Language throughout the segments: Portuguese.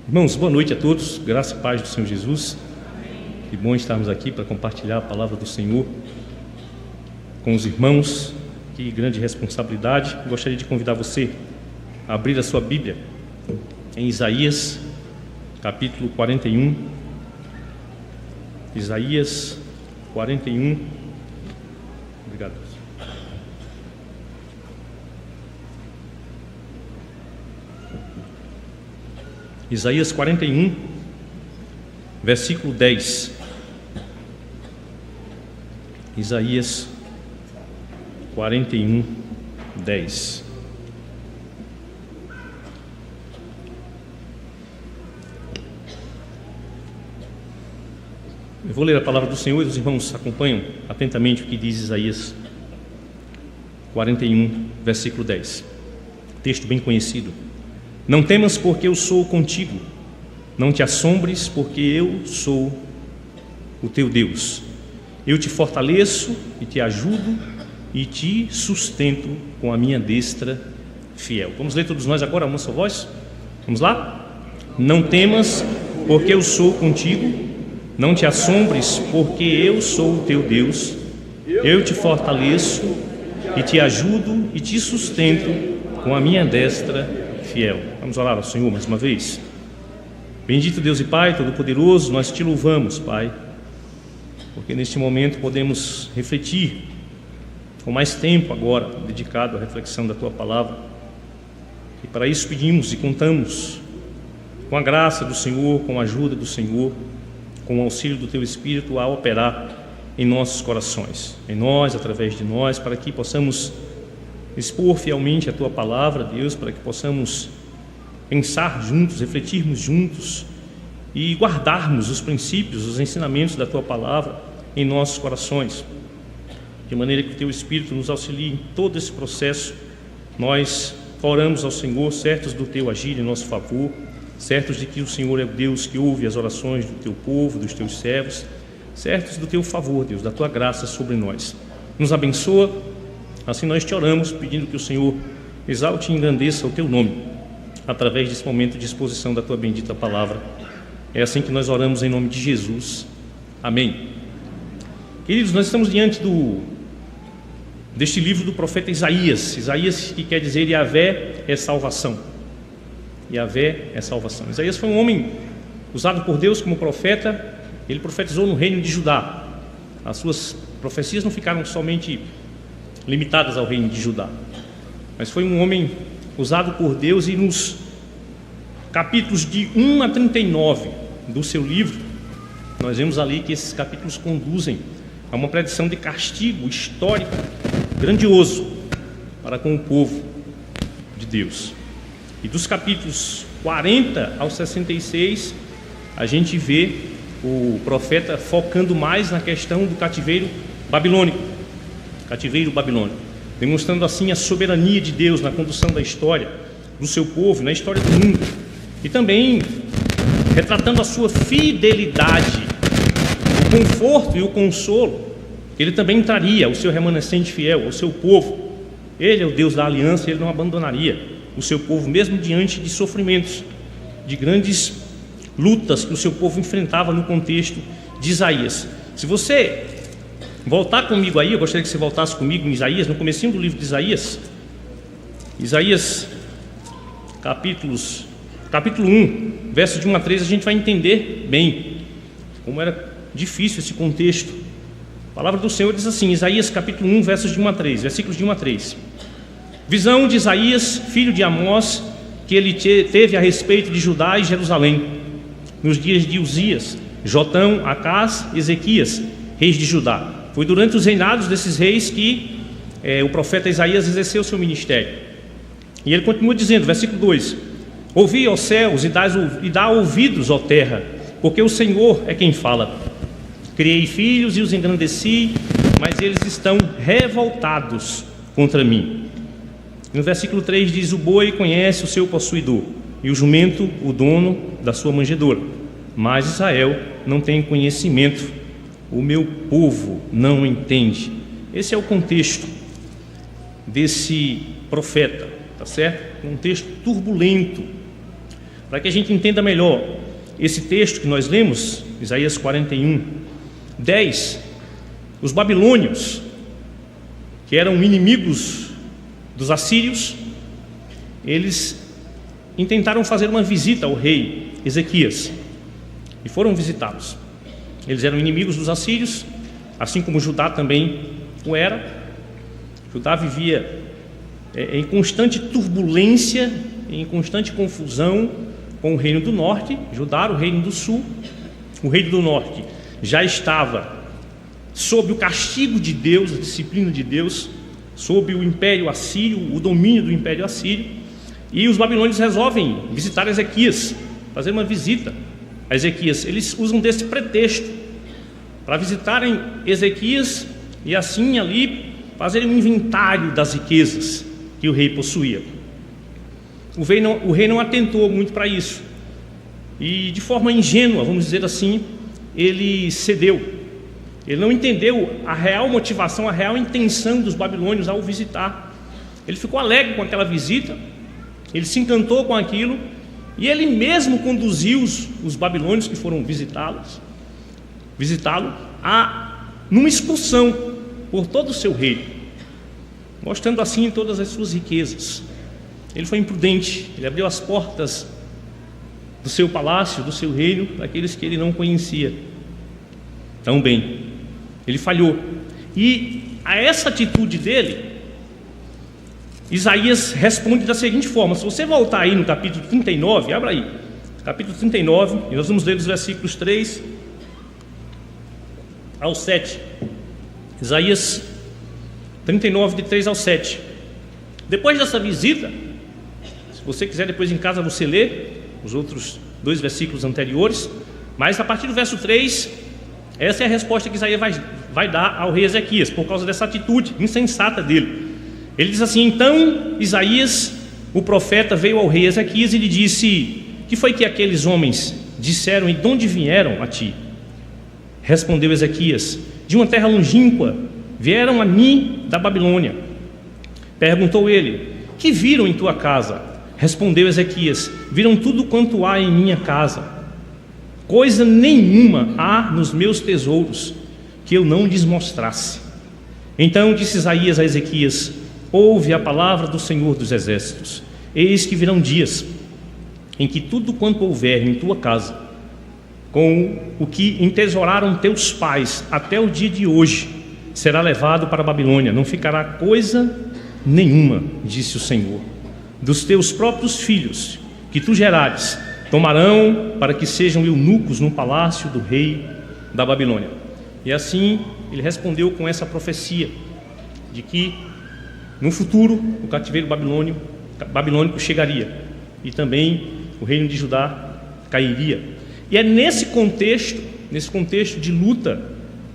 Irmãos, boa noite a todos, graça e paz do Senhor Jesus. Que bom estarmos aqui para compartilhar a palavra do Senhor com os irmãos. Que grande responsabilidade. Gostaria de convidar você a abrir a sua Bíblia em Isaías, capítulo 41. Isaías 41. Obrigado. Isaías 41, versículo 10. Isaías 41, 10. Eu vou ler a palavra do Senhor e os irmãos acompanham atentamente o que diz Isaías 41, versículo 10. Texto bem conhecido. Não temas, porque eu sou contigo. Não te assombres, porque eu sou o teu Deus. Eu te fortaleço e te ajudo e te sustento com a minha destra fiel. Vamos ler todos nós agora, uma só voz? Vamos lá? Não temas, porque eu sou contigo. Não te assombres, porque eu sou o teu Deus. Eu te fortaleço e te ajudo e te sustento com a minha destra fiel. Vamos orar ao Senhor mais uma vez. Bendito Deus e Pai Todo-Poderoso, nós te louvamos, Pai, porque neste momento podemos refletir com mais tempo agora dedicado à reflexão da Tua Palavra, e para isso pedimos e contamos com a graça do Senhor, com a ajuda do Senhor, com o auxílio do Teu Espírito a operar em nossos corações, em nós, através de nós, para que possamos expor fielmente a Tua Palavra, Deus, para que possamos pensar juntos, refletirmos juntos e guardarmos os princípios, os ensinamentos da Tua Palavra em nossos corações, de maneira que o Teu Espírito nos auxilie em todo esse processo. Nós oramos ao Senhor, certos do Teu agir em nosso favor, certos de que o Senhor é o Deus que ouve as orações do Teu povo, dos Teus servos, certos do Teu favor, Deus, da Tua graça sobre nós. Nos abençoa. Assim nós te oramos, pedindo que o Senhor exalte e engrandeça o Teu nome, através desse momento de exposição da Tua bendita Palavra. É assim que nós oramos em nome de Jesus. Amém. Queridos, nós estamos diante deste livro do profeta Isaías. Isaías, que quer dizer Yahvé é salvação. Yahvé é salvação. Isaías foi um homem usado por Deus como profeta. Ele profetizou no reino de Judá. As suas profecias não ficaram somente limitadas ao reino de Judá, mas foi um homem usado por Deus, e nos capítulos de 1 a 39 do seu livro, nós vemos ali que esses capítulos conduzem a uma predição de castigo histórico grandioso para com o povo de Deus. E dos capítulos 40 ao 66, a gente vê o profeta focando mais na questão do cativeiro babilônico, demonstrando assim a soberania de Deus na condução da história do seu povo, na história do mundo, e também retratando a sua fidelidade, o conforto e o consolo que ele também traria ao seu remanescente fiel, ao seu povo. Ele é o Deus da aliança, ele não abandonaria o seu povo, mesmo diante de sofrimentos, de grandes lutas que o seu povo enfrentava no contexto de Isaías. Se você voltar comigo aí, eu gostaria que você voltasse comigo em Isaías, no comecinho do livro de Isaías, capítulo 1, versos de 1 a 3, a gente vai entender bem como era difícil esse contexto. A palavra do Senhor diz assim, Isaías capítulo 1, versos de 1 a 3, versículos de 1 a 3. Visão de Isaías, filho de Amós, que ele teve a respeito de Judá e Jerusalém, nos dias de Uzias, Jotão, Acás, Ezequias, reis de Judá. Foi durante os reinados desses reis que o profeta Isaías exerceu seu ministério. E ele continua dizendo, versículo 2: Ouvi, ó céus, e dá ouvidos, ó terra, porque o Senhor é quem fala. Criei filhos e os engrandeci, mas eles estão revoltados contra mim. No versículo 3 diz, o boi conhece o seu possuidor, e o jumento o dono da sua manjedoura, mas Israel não tem conhecimento. O meu povo não entende. Esse é o contexto desse profeta, tá certo? Um texto turbulento, para que a gente entenda melhor esse texto que nós lemos, Isaías 41, 10, os babilônios, que eram inimigos dos assírios, eles intentaram fazer uma visita ao rei Ezequias e foram visitá-los. Eles eram inimigos dos assírios, assim como Judá também o era. Judá vivia em constante turbulência, em constante confusão com o reino do norte. Judá, o reino do sul. O reino do norte já estava sob o castigo de Deus, a disciplina de Deus, sob o império assírio, o domínio do império assírio. E os babilônios resolvem visitar Ezequias, fazer uma visita a Ezequias. Eles usam desse pretexto para visitarem Ezequias e assim ali fazerem um inventário das riquezas que o rei possuía. O rei não atentou muito para isso e, de forma ingênua, vamos dizer assim, ele cedeu. Ele não entendeu a real motivação, a real intenção dos babilônios ao visitar. Ele ficou alegre com aquela visita, ele se encantou com aquilo e ele mesmo conduziu os babilônios que foram visitá-lo numa excursão por todo o seu reino, mostrando assim todas as suas riquezas. Ele foi imprudente, ele abriu as portas do seu palácio, do seu reino, para aqueles que ele não conhecia tão bem. Ele falhou. E a essa atitude dele, Isaías responde da seguinte forma. Se você voltar aí no capítulo 39, abra aí, capítulo 39, e nós vamos ler dos versículos 3 ao 7. Isaías 39, de 3 ao 7. Depois dessa visita, se você quiser depois em casa você lê os outros 2 versículos anteriores, mas a partir do verso 3, essa é a resposta que Isaías vai dar ao rei Ezequias, por causa dessa atitude insensata dele. Ele diz assim: então Isaías, o profeta, veio ao rei Ezequias e lhe disse: que foi que aqueles homens disseram e de onde vieram a ti? Respondeu Ezequias: de uma terra longínqua, vieram a mim da Babilônia. Perguntou ele: que viram em tua casa? Respondeu Ezequias: viram tudo quanto há em minha casa. Coisa nenhuma há nos meus tesouros que eu não lhes mostrasse. Então disse Isaías a Ezequias: ouve a palavra do Senhor dos Exércitos. Eis que virão dias em que tudo quanto houver em tua casa, com o que entesouraram teus pais até o dia de hoje, será levado para a Babilônia. Não ficará coisa nenhuma, disse o Senhor. Dos teus próprios filhos que tu gerares, tomarão para que sejam eunucos no palácio do rei da Babilônia. E assim ele respondeu com essa profecia de que no futuro o cativeiro babilônico chegaria e também o reino de Judá cairia. E é nesse contexto de luta,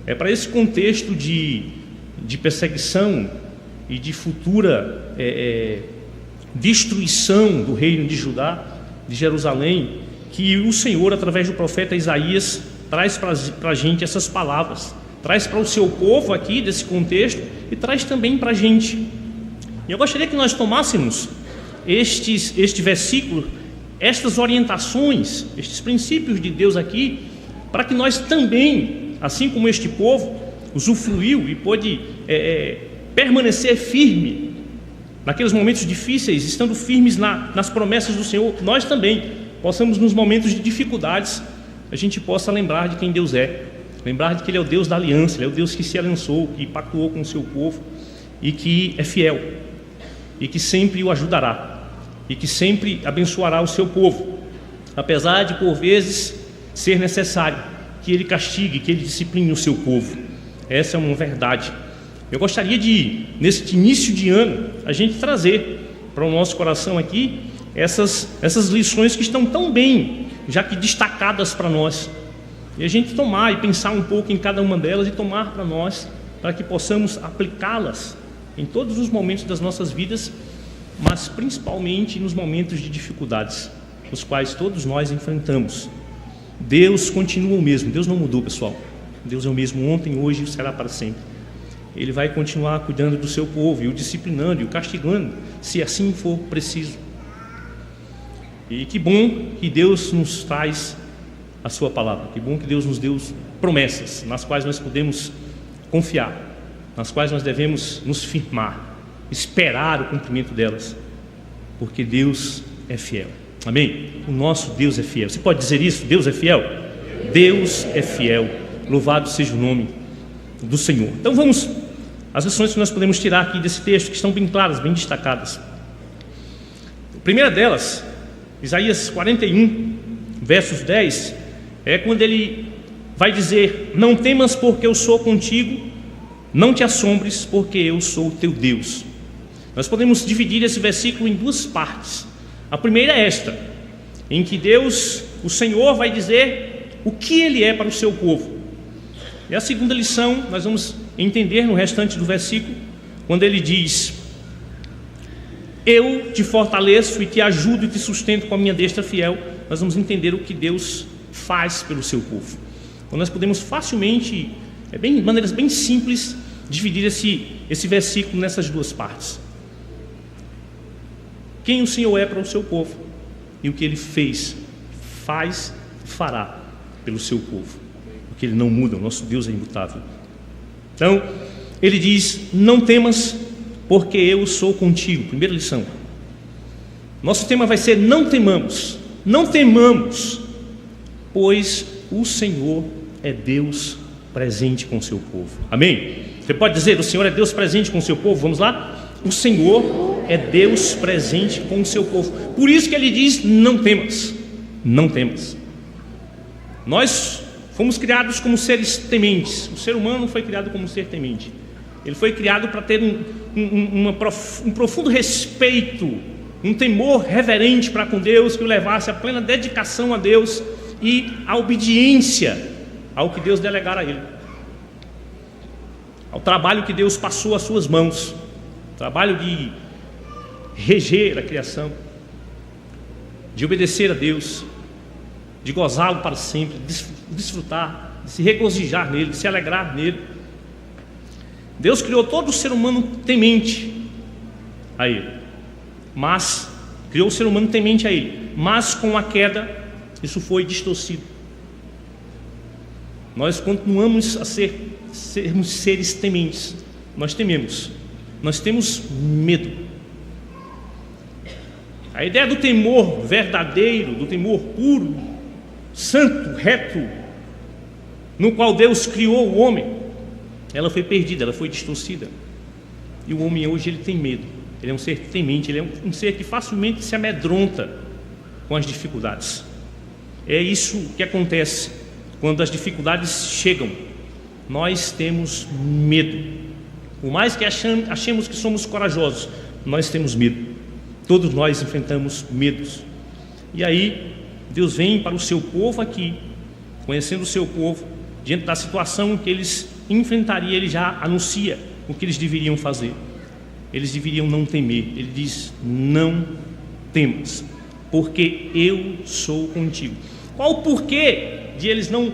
é para esse contexto de perseguição e de futura destruição do reino de Judá, de Jerusalém, que o Senhor, através do profeta Isaías, traz para a gente essas palavras, traz para o seu povo aqui desse contexto e traz também para a gente. E eu gostaria que nós tomássemos este versículo, estas orientações, estes princípios de Deus aqui, para que nós também, assim como este povo usufruiu e pôde permanecer firme naqueles momentos difíceis, estando firmes nas promessas do Senhor, nós também possamos, nos momentos de dificuldades, a gente possa lembrar de quem Deus é, lembrar de que Ele é o Deus da aliança, Ele é o Deus que se aliançou, que pactuou com o seu povo e que é fiel e que sempre o ajudará e que sempre abençoará o seu povo, apesar de por vezes ser necessário que Ele castigue, que Ele discipline o seu povo. Essa é uma verdade. Eu gostaria de, neste início de ano, a gente trazer para o nosso coração aqui essas lições que estão tão bem, já que destacadas para nós, e a gente tomar e pensar um pouco em cada uma delas e tomar para nós, para que possamos aplicá-las em todos os momentos das nossas vidas, mas principalmente nos momentos de dificuldades, os quais todos nós enfrentamos. Deus continua o mesmo, Deus não mudou, pessoal. Deus é o mesmo ontem, hoje e será para sempre. Ele vai continuar cuidando do seu povo, e o disciplinando e o castigando, se assim for preciso. E que bom que Deus nos traz a sua palavra, que bom que Deus nos deu promessas nas quais nós podemos confiar, nas quais nós devemos nos firmar, esperar o cumprimento delas, porque Deus é fiel. Amém? O nosso Deus é fiel. Você pode dizer isso? Deus é fiel? Deus é fiel. Louvado seja o nome do Senhor. Então vamos às lições que nós podemos tirar aqui desse texto, que estão bem claras, bem destacadas. A primeira delas, Isaías 41, versos 10, é quando ele vai dizer: não temas, porque eu sou contigo, não te assombres, porque eu sou o teu Deus. Nós podemos dividir esse versículo em duas partes. A primeira é esta, em que Deus, o Senhor, vai dizer o que Ele é para o seu povo. E a segunda lição nós vamos entender no restante do versículo, quando ele diz: eu te fortaleço e te ajudo e te sustento com a minha destra fiel. Nós vamos entender o que Deus faz pelo seu povo. Então nós podemos facilmente, maneiras bem simples, dividir esse versículo nessas duas partes. Quem o Senhor é para o seu povo e o que Ele fez, faz e fará pelo seu povo, porque Ele não muda, o nosso Deus é imutável. Então Ele diz: não temas, porque eu sou contigo. Primeira lição. Nosso tema vai ser: não temamos. Não temamos, pois o Senhor é Deus presente com o seu povo. Amém? Você pode dizer: o Senhor é Deus presente com o seu povo? Vamos lá? O Senhor é Deus presente com o seu povo. Por isso que Ele diz: não temas. Não temas. Nós fomos criados como seres tementes. O ser humano foi criado como um ser temente. Ele foi criado para ter um profundo respeito, um temor reverente para com Deus, que o levasse à plena dedicação a Deus e à obediência ao que Deus delegar a ele, ao trabalho que Deus passou às suas mãos, trabalho de reger a criação, de obedecer a Deus, de gozá-lo para sempre, de desfrutar, de se regozijar nele, de se alegrar nele. Deus criou todo o ser humano temente a Ele, mas criou o ser humano temente a Ele, mas com a queda isso foi distorcido. Nós continuamos a sermos seres tementes. Nós tememos, nós temos medo. A ideia do temor verdadeiro, do temor puro, santo, reto, no qual Deus criou o homem, ela foi perdida, ela foi distorcida. E o homem hoje, ele tem medo. Ele é um ser temente, ele é um ser que facilmente se amedronta com as dificuldades. É isso que acontece quando as dificuldades chegam. Nós temos medo. Por mais que achemos que somos corajosos, nós temos medo. Todos nós enfrentamos medos. E aí Deus vem para o seu povo aqui, conhecendo o seu povo, diante da situação que eles enfrentariam, Ele já anuncia o que eles deveriam fazer. Eles deveriam não temer. Ele diz: não temas, porque eu sou contigo. Qual o porquê de eles não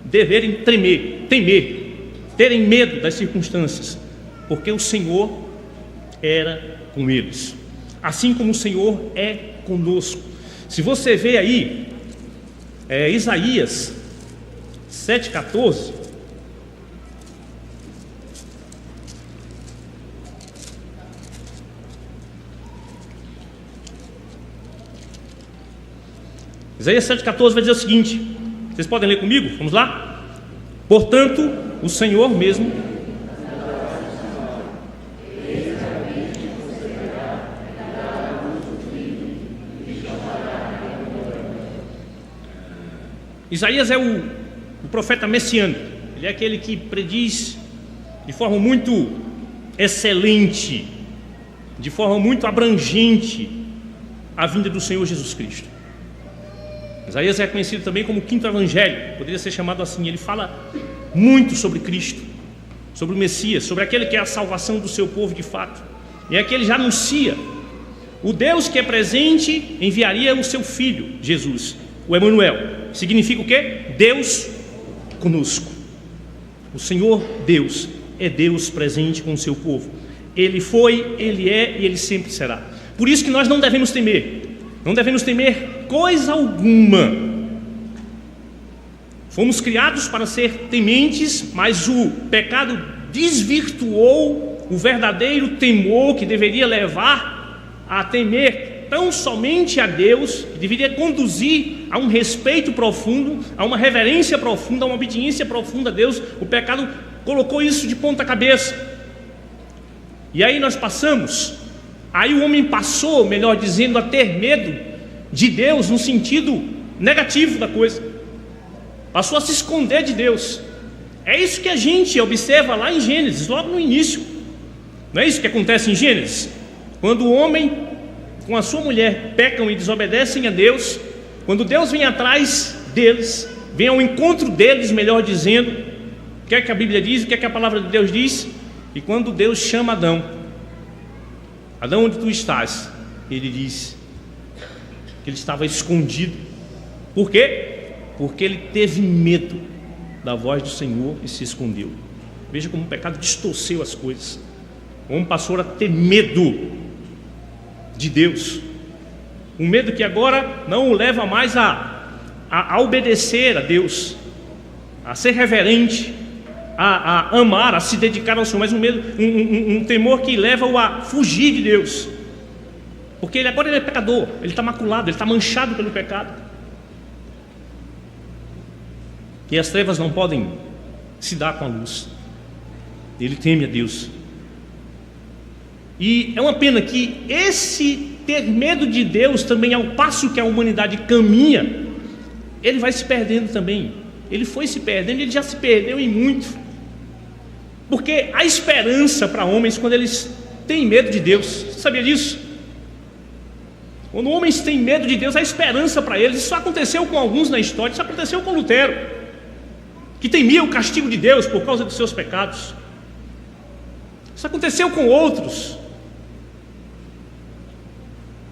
deverem temer, terem medo das circunstâncias? Porque o Senhor era com eles, assim como o Senhor é conosco. Se você vê aí, Isaías 7,14, Isaías 7,14 vai dizer o seguinte, vocês podem ler comigo? Vamos lá? Portanto, o Senhor mesmo Isaías é o profeta messiânico. Ele é aquele que prediz de forma muito excelente, de forma muito abrangente, a vinda do Senhor Jesus Cristo. Isaías é conhecido também como o quinto evangelho, poderia ser chamado assim. Ele fala muito sobre Cristo, sobre o Messias, sobre aquele que é a salvação do seu povo de fato. E aqui ele já anuncia: o Deus que é presente enviaria o seu Filho, Jesus, o Emanuel. Significa o quê? Deus conosco. O Senhor Deus é Deus presente com o seu povo. Ele foi, Ele é e Ele sempre será. Por isso que nós não devemos temer. Não devemos temer coisa alguma. Fomos criados para ser tementes, mas o pecado desvirtuou o verdadeiro temor que deveria levar a temer tão somente a Deus, que deveria conduzir a um respeito profundo, a uma reverência profunda, a uma obediência profunda a Deus. O pecado colocou isso de ponta cabeça. E aí nós passamos, aí o homem passou, melhor dizendo, a ter medo de Deus no sentido negativo da coisa. Passou a se esconder de Deus. É isso que a gente observa lá em Gênesis, logo no início. Não é isso que acontece em Gênesis? Quando o homem com a sua mulher pecam e desobedecem a Deus, quando Deus vem atrás deles, vem ao encontro deles, melhor dizendo, o que é que a Bíblia diz, o que é que a palavra de Deus diz? E quando Deus chama Adão, Adão, onde tu estás? Ele diz que ele estava escondido. Por quê? Porque ele teve medo da voz do Senhor e se escondeu. Veja como o pecado distorceu as coisas. O homem passou a ter medo de Deus, um medo que agora não o leva mais a obedecer a Deus, a ser reverente, a amar, a se dedicar ao Senhor, mas um temor que leva-o a fugir de Deus, porque agora ele é pecador, ele está maculado, ele está manchado pelo pecado, e as trevas não podem se dar com a luz. Ele teme a Deus. E é uma pena que esse ter medo de Deus também, ao passo que a humanidade caminha, ele vai se perdendo também. Ele foi se perdendo, ele já se perdeu em muito. Porque há esperança para homens quando eles têm medo de Deus. Você sabia disso? Quando homens têm medo de Deus, há esperança para eles. Isso aconteceu com alguns na história, isso aconteceu com Lutero, que temia o castigo de Deus por causa dos seus pecados. Isso aconteceu com outros.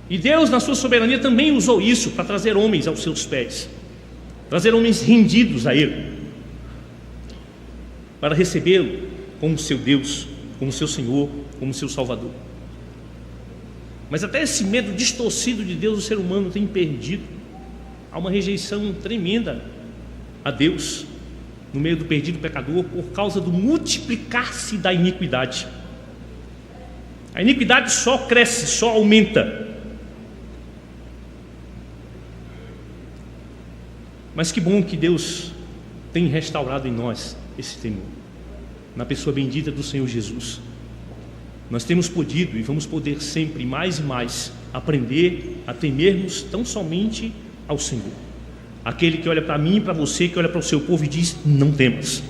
E Deus, na sua soberania, também usou isso para trazer homens aos seus pés, trazer homens rendidos a Ele, para recebê-lo como seu Deus, como seu Senhor, como seu Salvador. Mas até esse medo distorcido de Deus o ser humano tem perdido. Há uma rejeição tremenda a Deus no meio do perdido pecador por causa do multiplicar-se da iniquidade. A iniquidade só cresce, só aumenta. Mas que bom que Deus tem restaurado em nós esse temor, na pessoa bendita do Senhor Jesus. Nós temos podido e vamos poder sempre mais e mais aprender a temermos tão somente ao Senhor, aquele que olha para mim e para você, que olha para o seu povo e diz: não temas,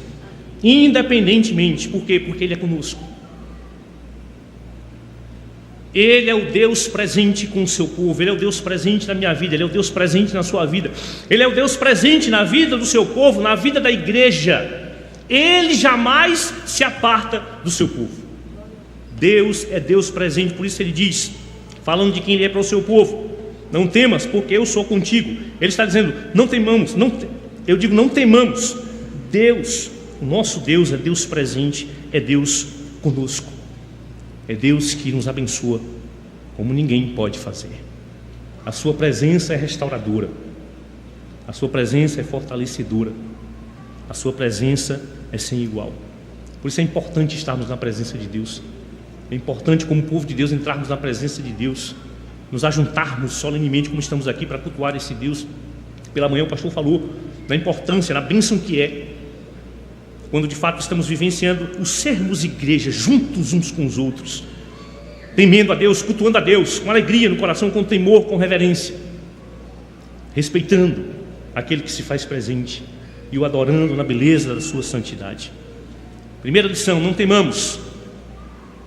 independentemente. Por quê? Porque Ele é conosco. Ele é o Deus presente com o seu povo. Ele é o Deus presente na minha vida, Ele é o Deus presente na sua vida, Ele é o Deus presente na vida do seu povo, na vida da igreja. Ele jamais se aparta do seu povo. Deus é Deus presente. Por isso Ele diz, falando de quem Ele é para o seu povo: não temas, porque eu sou contigo. Ele está dizendo: não temamos, eu digo não temamos. Deus, o nosso Deus é Deus presente, é Deus conosco. É Deus que nos abençoa como ninguém pode fazer. A sua presença é restauradora, a sua presença é fortalecedora, a sua presença é sem igual. Por isso é importante estarmos na presença de Deus. É importante, como povo de Deus, entrarmos na presença de Deus, nos ajuntarmos solenemente como estamos aqui para cultuar esse Deus. Pela manhã o pastor falou da importância, da bênção que é quando de fato estamos vivenciando o sermos igreja juntos uns com os outros, temendo a Deus, cultuando a Deus com alegria no coração, com temor, com reverência, respeitando aquele que se faz presente e o adorando na beleza da sua santidade. Primeira lição: não temamos,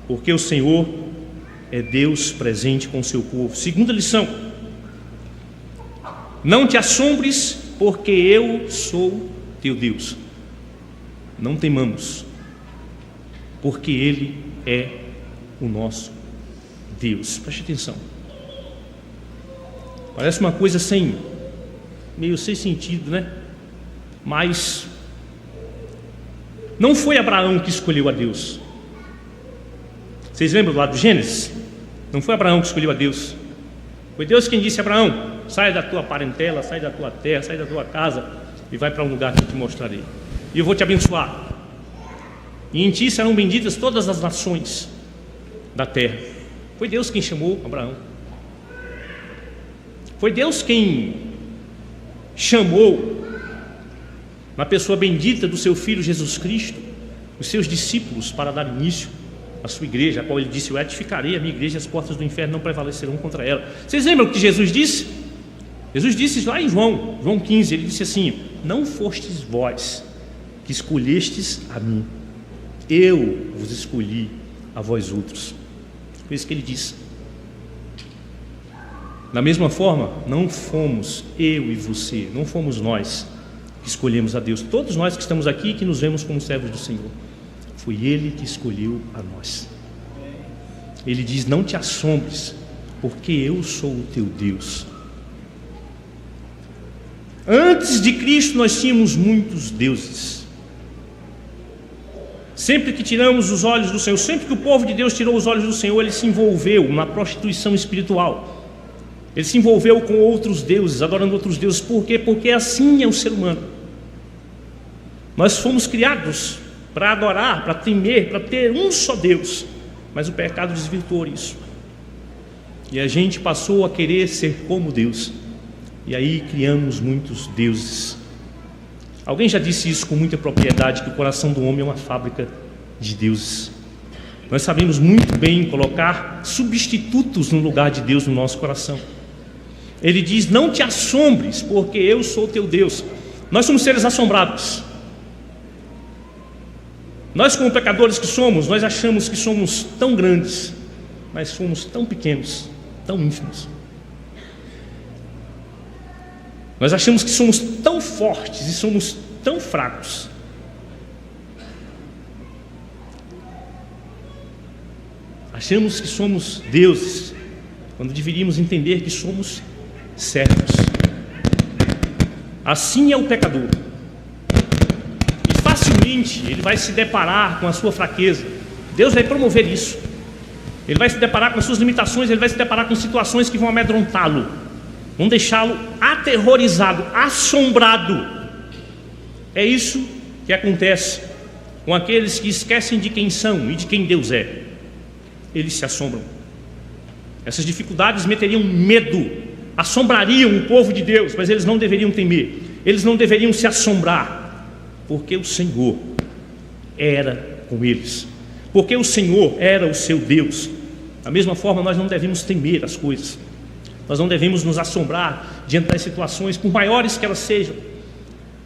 porque o Senhor é Deus presente com o seu povo. Segunda lição: não te assombres, porque eu sou teu Deus. Não temamos, porque Ele é o nosso Deus. Preste atenção. Parece uma coisa meio sem sentido, né? Mas não foi Abraão que escolheu a Deus. Vocês lembram lá do Gênesis? Não foi Abraão que escolheu a Deus. Foi Deus quem disse a Abraão: sai da tua parentela, sai da tua terra, sai da tua casa e vai para um lugar que eu te mostrarei. E eu vou te abençoar. E em ti serão benditas todas as nações da terra. Foi Deus quem chamou Abraão. Foi Deus quem chamou, na pessoa bendita do seu Filho Jesus Cristo, os seus discípulos para dar início à sua igreja, a qual ele disse: eu edificarei a minha igreja e as portas do inferno não prevalecerão contra ela. Vocês lembram o que Jesus disse? Jesus disse lá em João 15, ele disse assim: não fostes vós que escolhestes a mim, eu vos escolhi a vós outros. Foi isso que ele disse. Da mesma forma, não fomos eu e você, não fomos nós que escolhemos a Deus. Todos nós que estamos aqui e que nos vemos como servos do Senhor, foi Ele que escolheu a nós. Ele diz: não te assombres, porque eu sou o teu Deus. Antes de Cristo nós tínhamos muitos deuses. Sempre que tiramos os olhos do Senhor, sempre que o povo de Deus tirou os olhos do Senhor, ele se envolveu na prostituição espiritual. Ele se envolveu com outros deuses, adorando outros deuses. Por quê? Porque assim é o ser humano. Nós fomos criados para adorar, para temer, para ter um só Deus. Mas o pecado desvirtuou isso. E a gente passou a querer ser como Deus. E aí criamos muitos deuses. Alguém já disse isso com muita propriedade, que o coração do homem é uma fábrica de deuses. Nós sabemos muito bem colocar substitutos no lugar de Deus no nosso coração. Ele diz: não te assombres, porque eu sou teu Deus. Nós somos seres assombrados. Nós, como pecadores que somos, nós achamos que somos tão grandes, mas somos tão pequenos, tão ínfimos. Nós achamos que somos tão fortes e somos tão fracos. Achamos que somos deuses, quando deveríamos entender que somos servos. Assim é o pecador. E facilmente ele vai se deparar com a sua fraqueza. Deus vai promover isso. Ele vai se deparar com as suas limitações, ele vai se deparar com situações que vão amedrontá-lo, vão deixá-lo aterrorizado, assombrado. É isso que acontece com aqueles que esquecem de quem são e de quem Deus é. Eles se assombram. Essas dificuldades meteriam medo, assombrariam o povo de Deus, mas eles não deveriam temer, eles não deveriam se assombrar, porque o Senhor era com eles, porque o Senhor era o seu Deus. Da mesma forma, nós não devemos temer as coisas. Nós não devemos nos assombrar diante das situações, por maiores que elas sejam.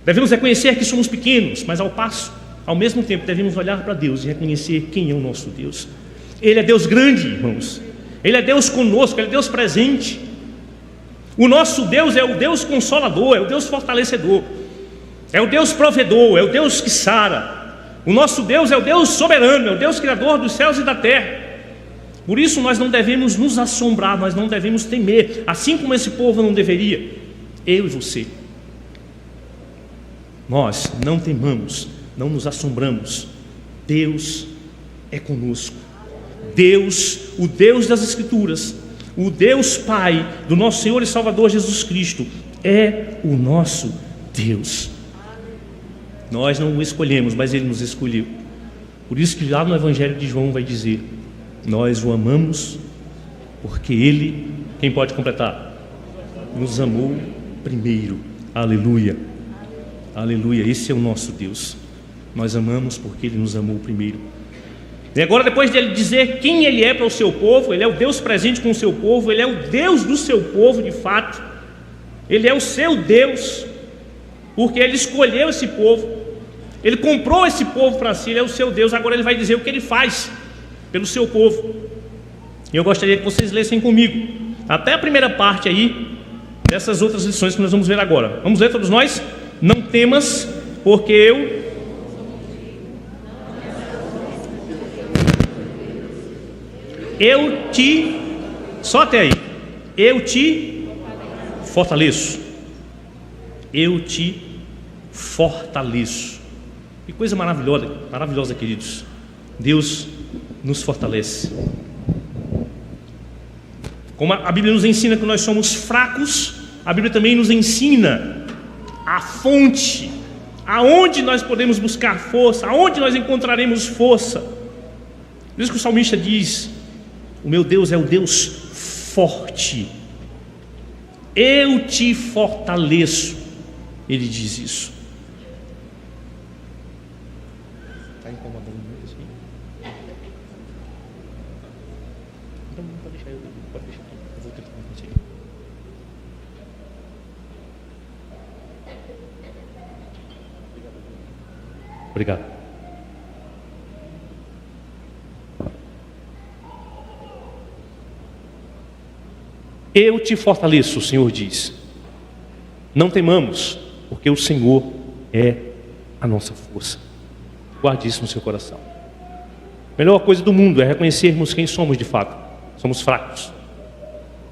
Devemos reconhecer que somos pequenos, mas ao mesmo tempo devemos olhar para Deus e reconhecer quem é o nosso Deus. Ele é Deus grande, irmãos. Ele é Deus conosco, Ele é Deus presente. O nosso Deus é o Deus consolador, é o Deus fortalecedor, é o Deus provedor, é o Deus que sara. O nosso Deus é o Deus soberano, é o Deus criador dos céus e da terra. Por isso nós não devemos nos assombrar, nós não devemos temer, assim como esse povo não deveria. Eu e você, nós não temamos, não nos assombramos. Deus é conosco. Deus, o Deus das Escrituras, o Deus Pai do nosso Senhor e Salvador Jesus Cristo, é o nosso Deus. Nós não o escolhemos, mas Ele nos escolheu. Por isso que lá no Evangelho de João vai dizer: nós o amamos porque Ele, quem pode completar? Nos amou primeiro. Aleluia, aleluia, esse é o nosso Deus. Nós amamos porque Ele nos amou primeiro. E agora, depois de Ele dizer quem Ele é para o seu povo, Ele é o Deus presente com o seu povo, Ele é o Deus do seu povo de fato, Ele é o seu Deus, porque Ele escolheu esse povo, Ele comprou esse povo para si, Ele é o seu Deus. Agora Ele vai dizer o que Ele faz pelo seu povo. E eu gostaria que vocês lessem comigo até a primeira parte aí dessas outras lições que nós vamos ver agora. Vamos ler todos nós? Não temas, porque eu te, só até aí, eu te fortaleço. Eu te fortaleço. Que coisa maravilhosa, maravilhosa, queridos. Deus nos fortalece. Como a Bíblia nos ensina que nós somos fracos, a Bíblia também nos ensina a fonte, aonde nós podemos buscar força, aonde nós encontraremos força. Por isso que o salmista diz: o meu Deus é o Deus forte, eu te fortaleço. Ele diz isso. Está incomodando muito isso aqui? Então não pode deixar, pode deixar aqui, eu vou tentar conseguir. Obrigado. Eu te fortaleço, o Senhor diz. Não temamos, porque o Senhor é a nossa força. Guarde isso no seu coração. A melhor coisa do mundo é reconhecermos quem somos de fato. Somos fracos.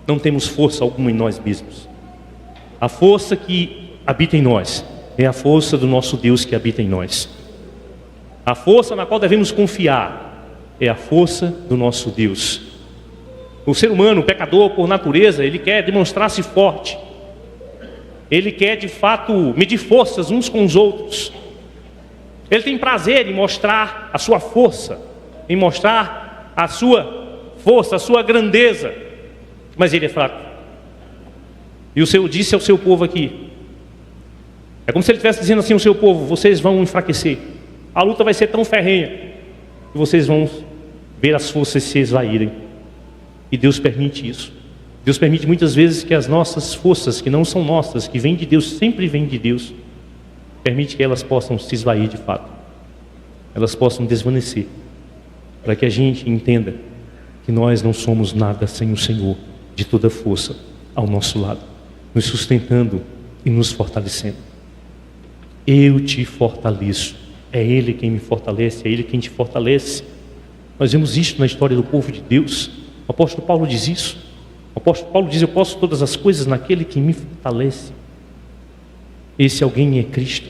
Não temos força alguma em nós mesmos. A força que habita em nós é a força do nosso Deus que habita em nós. A força na qual devemos confiar é a força do nosso Deus. O ser humano, o pecador por natureza, ele quer demonstrar-se forte. Ele quer de fato medir forças uns com os outros. Ele tem prazer em mostrar a sua força, em mostrar a sua força, a sua grandeza. Mas ele é fraco. E o Senhor disse ao seu povo aqui, é como se ele estivesse dizendo assim ao seu povo: vocês vão enfraquecer, a luta vai ser tão ferrenha que vocês vão ver as forças se esvaírem. E Deus permite isso. Deus permite muitas vezes que as nossas forças, que não são nossas, que vêm de Deus, sempre vêm de Deus, permite que elas possam se esvair de fato, elas possam desvanecer, para que a gente entenda que nós não somos nada sem o Senhor de toda força ao nosso lado, nos sustentando e nos fortalecendo. Eu te fortaleço. É Ele quem me fortalece, é Ele quem te fortalece. Nós vemos isso na história do povo de Deus. O apóstolo Paulo diz isso. O apóstolo Paulo diz: eu posso todas as coisas naquele que me fortalece. Esse alguém é Cristo.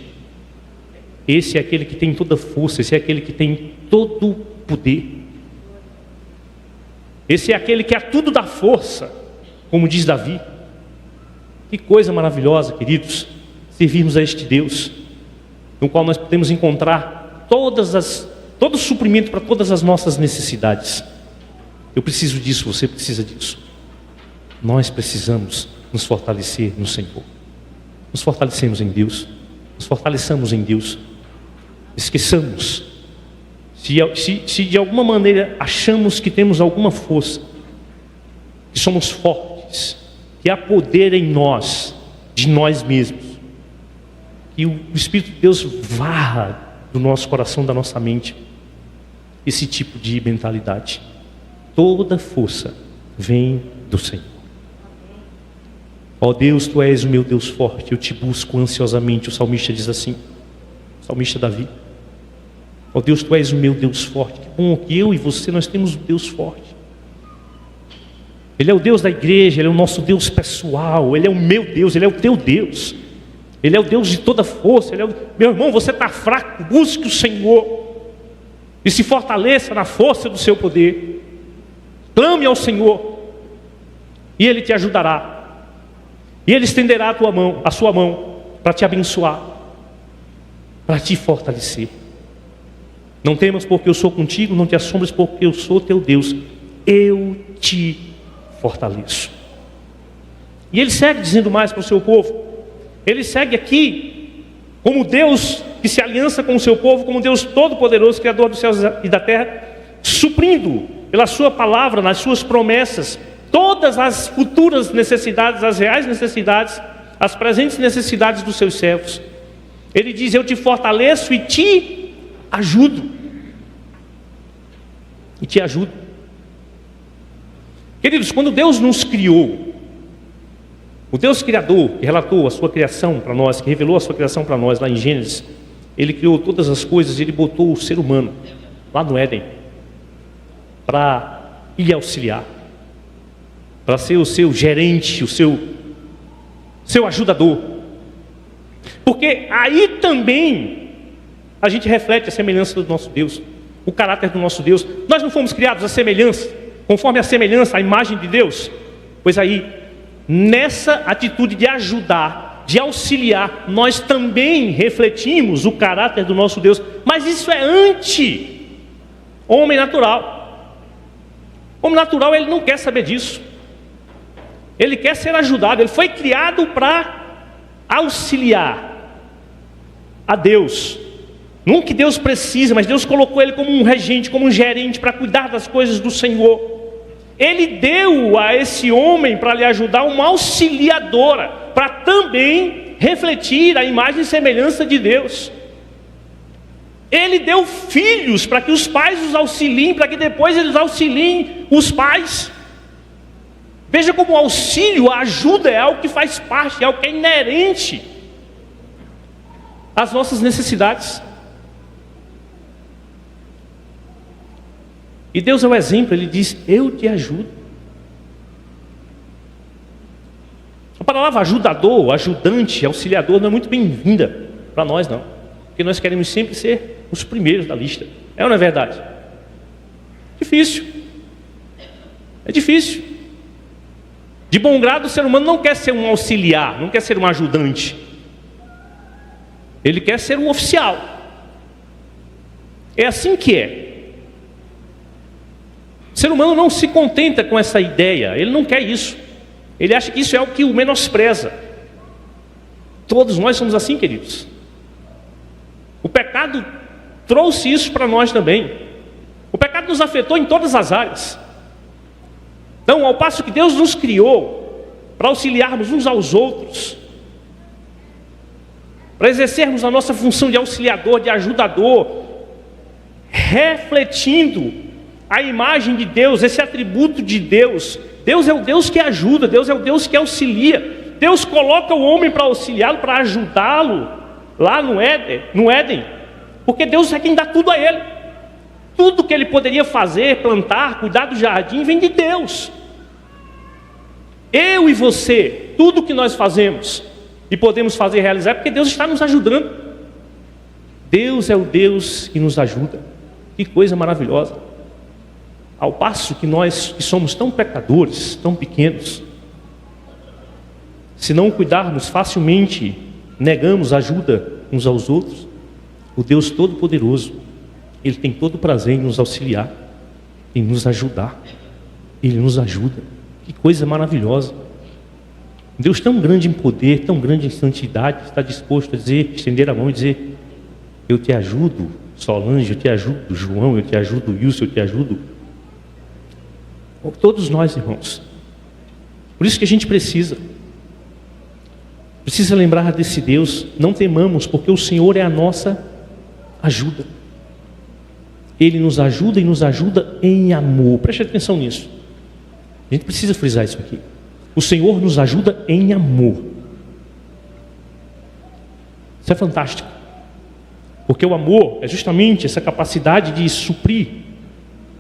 Esse é aquele que tem toda força, esse é aquele que tem todo poder. Esse é aquele que a tudo dá força, como diz Davi. Que coisa maravilhosa, queridos, servirmos a este Deus, no qual nós podemos encontrar todo o suprimento para todas as nossas necessidades. Eu preciso disso, você precisa disso. Nós precisamos nos fortalecer no Senhor. Nos fortalecemos em Deus, nos fortaleçamos em Deus. Esqueçamos, se de alguma maneira achamos que temos alguma força, que somos fortes, que há poder em nós, de nós mesmos, que o Espírito de Deus varra do nosso coração, da nossa mente, esse tipo de mentalidade. Toda força vem do Senhor. Ó Deus, Tu és o meu Deus forte, eu te busco ansiosamente. O salmista diz assim, o salmista Davi: ó Deus, Tu és o meu Deus forte. Que bom que eu e você, nós temos um Deus forte. Ele é o Deus da igreja, Ele é o nosso Deus pessoal, Ele é o meu Deus, Ele é o teu Deus. Ele é o Deus de toda força. Meu irmão, você está fraco, busque o Senhor e se fortaleça na força do seu poder. Clame ao Senhor e Ele te ajudará. E Ele estenderá a sua mão para te abençoar, para te fortalecer. Não temas, porque eu sou contigo, não te assombres, porque eu sou teu Deus. Eu te fortaleço. E Ele segue dizendo mais para o seu povo. Ele segue aqui como Deus que se aliança com o seu povo, como Deus todo-poderoso, Criador dos céus e da terra, suprindo pela sua palavra, nas suas promessas, todas as futuras necessidades, as reais necessidades, as presentes necessidades dos seus servos. Ele diz: eu te fortaleço e te ajudo. E te ajudo. Queridos, quando Deus nos criou, o Deus Criador, que relatou a sua criação para nós, que revelou a sua criação para nós lá em Gênesis, Ele criou todas as coisas, Ele botou o ser humano lá no Éden para lhe auxiliar, para ser o seu gerente, o seu ajudador. Porque aí também a gente reflete a semelhança do nosso Deus, o caráter do nosso Deus. Nós não fomos criados à semelhança, conforme a semelhança, a imagem de Deus. Pois aí, nessa atitude de ajudar, de auxiliar, nós também refletimos o caráter do nosso Deus. Mas isso é anti-homem natural. O homem natural, ele não quer saber disso. Ele quer ser ajudado. Ele foi criado para auxiliar a Deus. Não que Deus precise, mas Deus colocou ele como um regente, como um gerente, para cuidar das coisas do Senhor. Ele deu a esse homem, para lhe ajudar, uma auxiliadora, para também refletir a imagem e semelhança de Deus. Ele deu filhos para que os pais os auxiliem, para que depois eles auxiliem os pais. Veja como o auxílio, a ajuda é algo que faz parte, é algo que é inerente às nossas necessidades. E Deus é o exemplo, Ele diz: eu te ajudo. A palavra ajudador, ajudante, auxiliador não é muito bem-vinda para nós, não. Porque nós queremos sempre ser os primeiros da lista. É ou não é verdade? Difícil. É difícil. De bom grado, o ser humano não quer ser um auxiliar, não quer ser um ajudante. Ele quer ser um oficial. É assim que é. O ser humano não se contenta com essa ideia, ele não quer isso. Ele acha que isso é o que o menospreza. Todos nós somos assim, queridos. O pecado trouxe isso para nós também. O pecado nos afetou em todas as áreas. Então, ao passo que Deus nos criou para auxiliarmos uns aos outros, para exercermos a nossa função de auxiliador, de ajudador, refletindo a imagem de Deus, esse atributo de Deus. Deus é o Deus que ajuda, Deus é o Deus que auxilia. Deus coloca o homem para auxiliá-lo, para ajudá-lo lá no Éden, porque Deus é quem dá tudo a ele. Tudo que ele poderia fazer, plantar, cuidar do jardim, vem de Deus. Eu e você, tudo que nós fazemos e podemos fazer e realizar, é porque Deus está nos ajudando. Deus é o Deus que nos ajuda. Que coisa maravilhosa. Ao passo que nós, que somos tão pecadores, tão pequenos, se não cuidarmos, facilmente negamos ajuda uns aos outros. O Deus Todo-Poderoso, Ele tem todo o prazer em nos auxiliar, em nos ajudar. Ele nos ajuda. Que coisa maravilhosa. Deus tão grande em poder, tão grande em santidade, está disposto a dizer, estender a mão e dizer: eu te ajudo, Solange, eu te ajudo, João, eu te ajudo, Wilson, eu te ajudo. Todos nós, irmãos. Por isso que a gente precisa lembrar desse Deus. Não temamos, porque o Senhor é a nossa ajuda. Ele nos ajuda e nos ajuda em amor. Preste atenção nisso. A gente precisa frisar isso aqui. O Senhor nos ajuda em amor. Isso é fantástico. Porque o amor é justamente essa capacidade de suprir,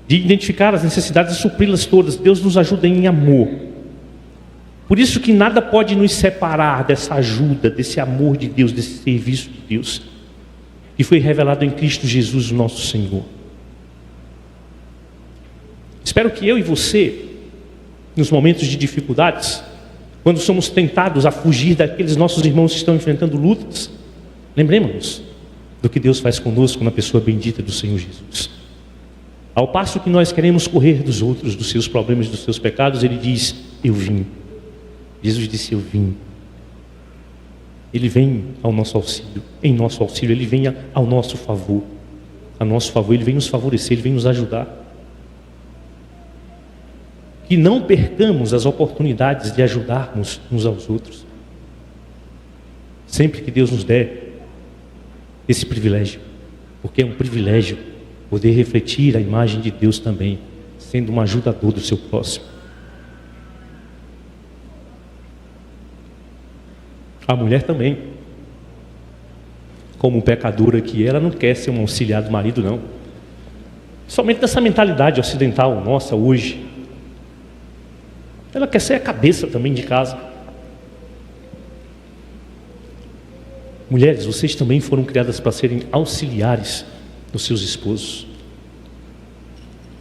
de identificar as necessidades e supri-las todas. Deus nos ajuda em amor. Por isso que nada pode nos separar dessa ajuda, desse amor de Deus, desse serviço de Deus, que foi revelado em Cristo Jesus, o nosso Senhor. Espero que eu e você, nos momentos de dificuldades, quando somos tentados a fugir daqueles nossos irmãos que estão enfrentando lutas, lembremos-nos do que Deus faz conosco na pessoa bendita do Senhor Jesus. Ao passo que nós queremos correr dos outros, dos seus problemas, dos seus pecados, Ele diz: eu vim. Jesus disse: eu vim. Ele vem ao nosso auxílio. Em nosso auxílio, Ele vem ao nosso favor. A nosso favor, Ele vem nos favorecer, Ele vem nos ajudar. Que não percamos as oportunidades de ajudarmos uns aos outros. Sempre que Deus nos der esse privilégio, porque é um privilégio poder refletir a imagem de Deus também, sendo um ajudador do seu próximo. A mulher também, como pecadora que ela não quer ser um auxiliar do marido, não. Somente dessa mentalidade ocidental nossa hoje. Ela quer ser a cabeça também de casa. Mulheres, vocês também foram criadas para serem auxiliares dos seus esposos,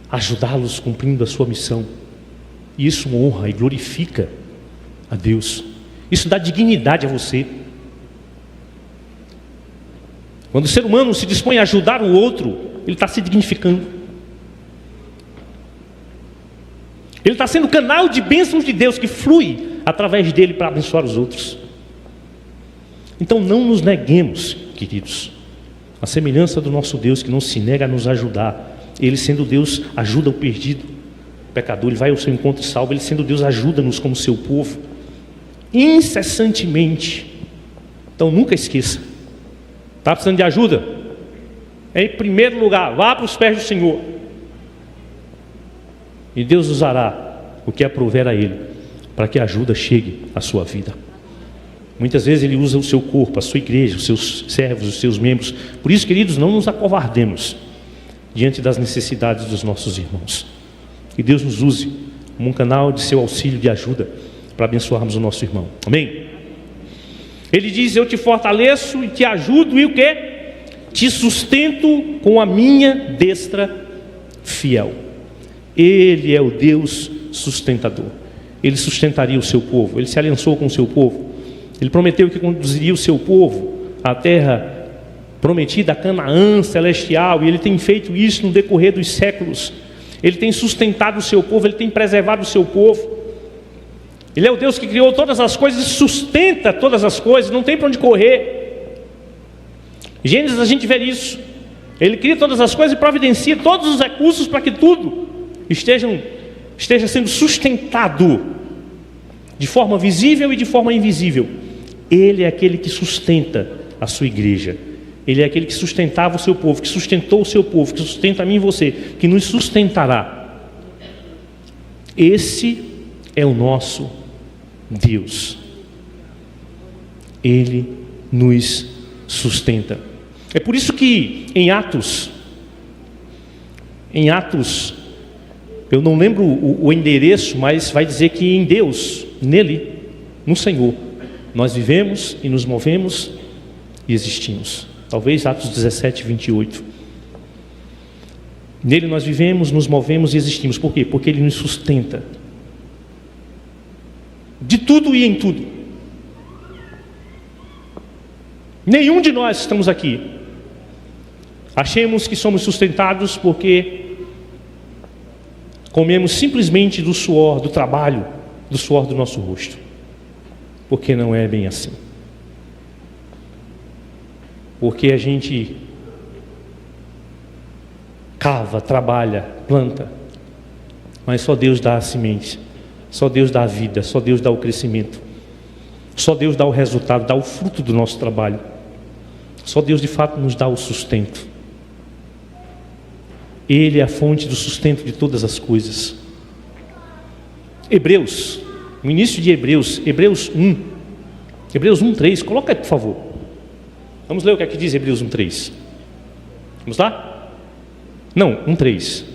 ajudá-los cumprindo a sua missão. E isso honra e glorifica a Deus. Isso dá dignidade a você. Quando o ser humano se dispõe a ajudar o outro, ele está se dignificando. Ele está sendo canal de bênçãos de Deus que flui através dele para abençoar os outros. Então não nos neguemos, queridos. A semelhança do nosso Deus que não se nega a nos ajudar. Ele sendo Deus ajuda o perdido, o pecador, ele vai ao seu encontro e salva. Ele sendo Deus ajuda-nos como seu povo, incessantemente. Então nunca esqueça. Está precisando de ajuda? Em primeiro lugar, vá para os pés do Senhor. E Deus usará o que aprouver a Ele, para que a ajuda chegue à sua vida. Muitas vezes Ele usa o seu corpo, a sua igreja, os seus servos, os seus membros. Por isso, queridos, não nos acovardemos diante das necessidades dos nossos irmãos. Que Deus nos use como um canal de seu auxílio, de ajuda, para abençoarmos o nosso irmão. Amém? Ele diz: eu te fortaleço e te ajudo e o quê? Te sustento com a minha destra fiel. Ele é o Deus sustentador. Ele sustentaria o seu povo. Ele se aliançou com o seu povo. Ele prometeu que conduziria o seu povo à terra prometida, a Canaã celestial. E Ele tem feito isso no decorrer dos séculos. Ele tem sustentado o seu povo. Ele tem preservado o seu povo. Ele é o Deus que criou todas as coisas e sustenta todas as coisas. Não tem para onde correr. Em Gênesis a gente vê isso. Ele cria todas as coisas e providencia todos os recursos para que tudo esteja sendo sustentado de forma visível e de forma invisível. Ele é aquele que sustenta a sua igreja. Ele é aquele que sustentava o seu povo, que sustentou o seu povo, que sustenta a mim e você, que nos sustentará. Esse é o nosso Deus. Ele nos sustenta. É por isso que em Atos, eu não lembro o endereço, mas vai dizer que em Deus, nele, no Senhor, nós vivemos e nos movemos e existimos. Talvez Atos 17, 28. Nele nós vivemos, nos movemos e existimos. Por quê? Porque Ele nos sustenta. De tudo e em tudo. Nenhum de nós estamos aqui achemos que somos sustentados porque comemos simplesmente do suor, do trabalho, do suor do nosso rosto. Porque não é bem assim. Porque a gente cava, trabalha, planta, mas só Deus dá a semente, só Deus dá a vida, só Deus dá o crescimento, só Deus dá o resultado, dá o fruto do nosso trabalho. Só Deus de fato nos dá o sustento. Ele é a fonte do sustento de todas as coisas. Hebreus, no início de Hebreus 1:3, coloca aí por favor. Vamos ler o que aqui diz Hebreus 1:3. Vamos lá? Não, 1:3.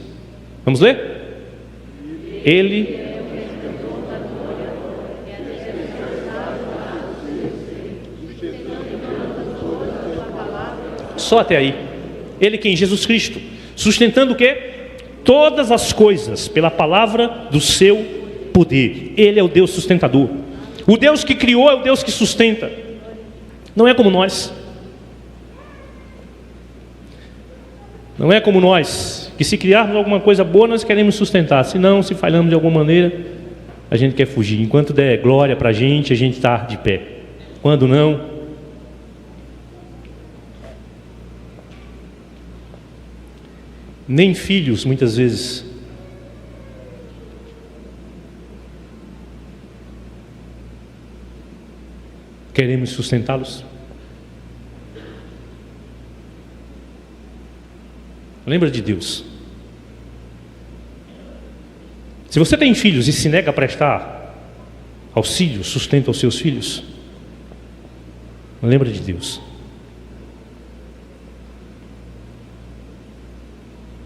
Vamos ler? Ele... Só até aí. Ele quem? Jesus Cristo. Sustentando o quê? Todas as coisas pela palavra do seu poder. Ele é o Deus sustentador. O Deus que criou é o Deus que sustenta. Não é como nós. Não é como nós, que se criarmos alguma coisa boa, nós queremos sustentar. Se não, se falhamos de alguma maneira, a gente quer fugir. Enquanto der glória para a gente está de pé. Quando não... Nem filhos, muitas vezes, queremos sustentá-los. Lembra de Deus. Se você tem filhos e se nega a prestar auxílio, sustento aos seus filhos, lembra de Deus.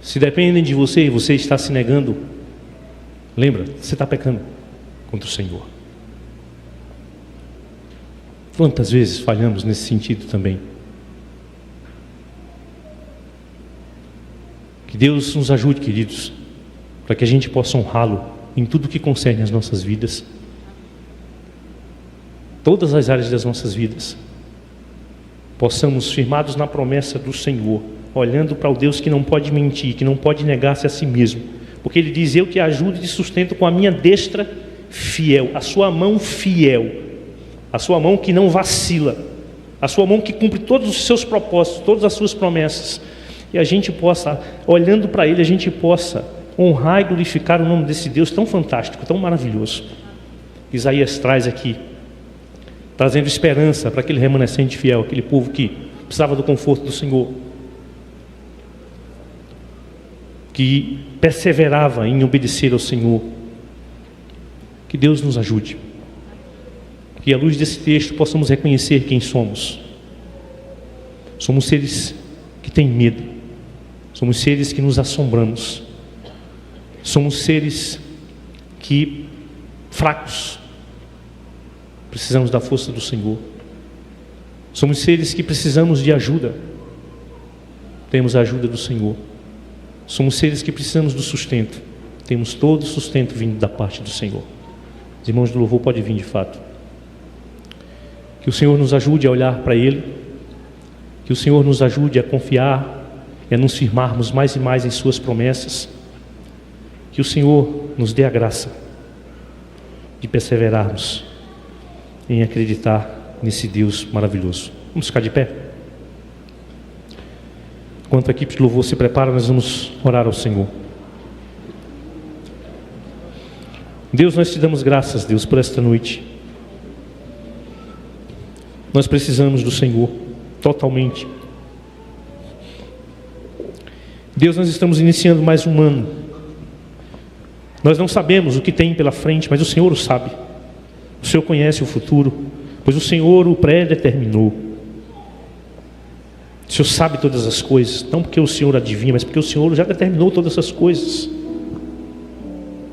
Se dependem de você e você está se negando, lembra, você está pecando contra o Senhor. Quantas vezes falhamos nesse sentido também? Que Deus nos ajude, queridos, para que a gente possa honrá-lo em tudo que concerne as nossas vidas, todas as áreas das nossas vidas, possamos, firmados na promessa do Senhor, olhando para o Deus que não pode mentir, que não pode negar-se a si mesmo, porque Ele diz: eu te ajudo e te sustento com a minha destra fiel, a sua mão fiel, a sua mão que não vacila, a sua mão que cumpre todos os seus propósitos, todas as suas promessas. E a gente possa, olhando para Ele, a gente possa honrar e glorificar o nome desse Deus tão fantástico, tão maravilhoso. Isaías traz aqui, trazendo esperança para aquele remanescente fiel, aquele povo que precisava do conforto do Senhor, que perseverava em obedecer ao Senhor. Que Deus nos ajude, que à luz desse texto possamos reconhecer quem somos. Somos seres que têm medo, somos seres que nos assombramos, somos seres que, fracos, precisamos da força do Senhor. Somos seres que precisamos de ajuda, temos a ajuda do Senhor. Somos seres que precisamos do sustento, temos todo o sustento vindo da parte do Senhor. Os irmãos do louvor podem vir de fato. Que o Senhor nos ajude a olhar para Ele, que o Senhor nos ajude a confiar e a nos firmarmos mais e mais em Suas promessas. Que o Senhor nos dê a graça de perseverarmos em acreditar nesse Deus maravilhoso. Vamos ficar de pé? Enquanto a equipe de louvor se prepara, nós vamos orar ao Senhor. Deus, nós te damos graças, Deus, por esta noite. Nós precisamos do Senhor totalmente. Deus, nós estamos iniciando mais um ano. Nós não sabemos o que tem pela frente, mas o Senhor o sabe. O Senhor conhece o futuro, pois o Senhor o predeterminou. O Senhor sabe todas as coisas, não porque o Senhor adivinha, mas porque o Senhor já determinou todas essas coisas.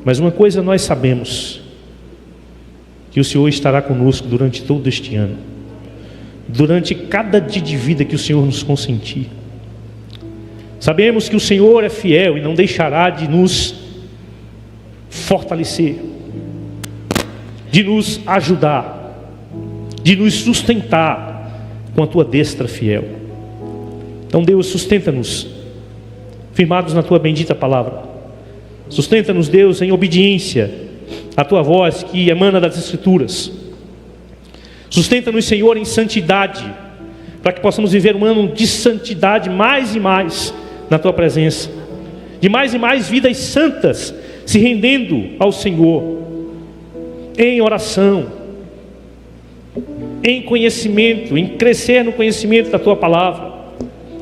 Mas uma coisa nós sabemos, que o Senhor estará conosco durante todo este ano, durante cada dia de vida que o Senhor nos consentir. Sabemos que o Senhor é fiel e não deixará de nos fortalecer, de nos ajudar, de nos sustentar com a tua destra fiel. Então, Deus, sustenta-nos, firmados na tua bendita palavra. Sustenta-nos, Deus, em obediência à tua voz que emana das Escrituras. Sustenta-nos, Senhor, em santidade, para que possamos viver um ano de santidade mais e mais na tua presença, de mais e mais vidas santas, se rendendo ao Senhor, em oração, em conhecimento, em crescer no conhecimento da tua palavra,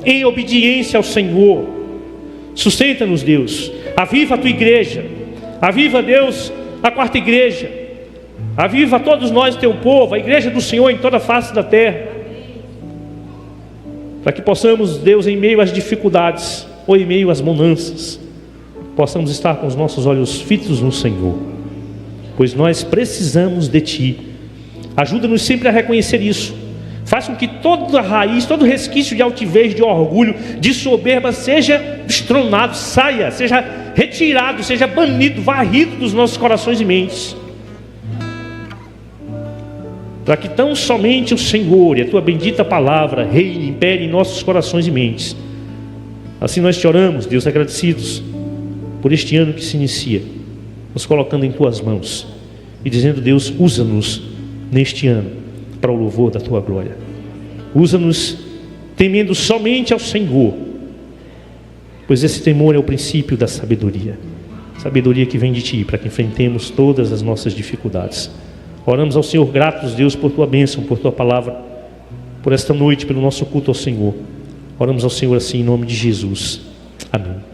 em obediência ao Senhor. Sustenta-nos, Deus. Aviva a tua igreja, aviva, Deus, a quarta igreja, aviva todos nós, teu povo, a igreja do Senhor em toda a face da terra, para que possamos, Deus, em meio às dificuldades ou em meio às bonanças, possamos estar com os nossos olhos fitos no Senhor, pois nós precisamos de Ti. Ajuda-nos sempre a reconhecer isso. Faz com que toda raiz, todo resquício de altivez, de orgulho, de soberba seja destronado, saia, seja retirado, seja banido, varrido dos nossos corações e mentes, para que tão somente o Senhor e a tua bendita palavra reine, impere em nossos corações e mentes. Assim nós te oramos, Deus, agradecidos por este ano que se inicia, nos colocando em tuas mãos e dizendo: Deus, usa-nos neste ano para o louvor da tua glória. Usa-nos temendo somente ao Senhor, pois esse temor é o princípio da sabedoria, sabedoria que vem de Ti, para que enfrentemos todas as nossas dificuldades. Oramos ao Senhor gratos, Deus, por tua bênção, por tua palavra, por esta noite, pelo nosso culto ao Senhor. Oramos ao Senhor assim em nome de Jesus. Amém.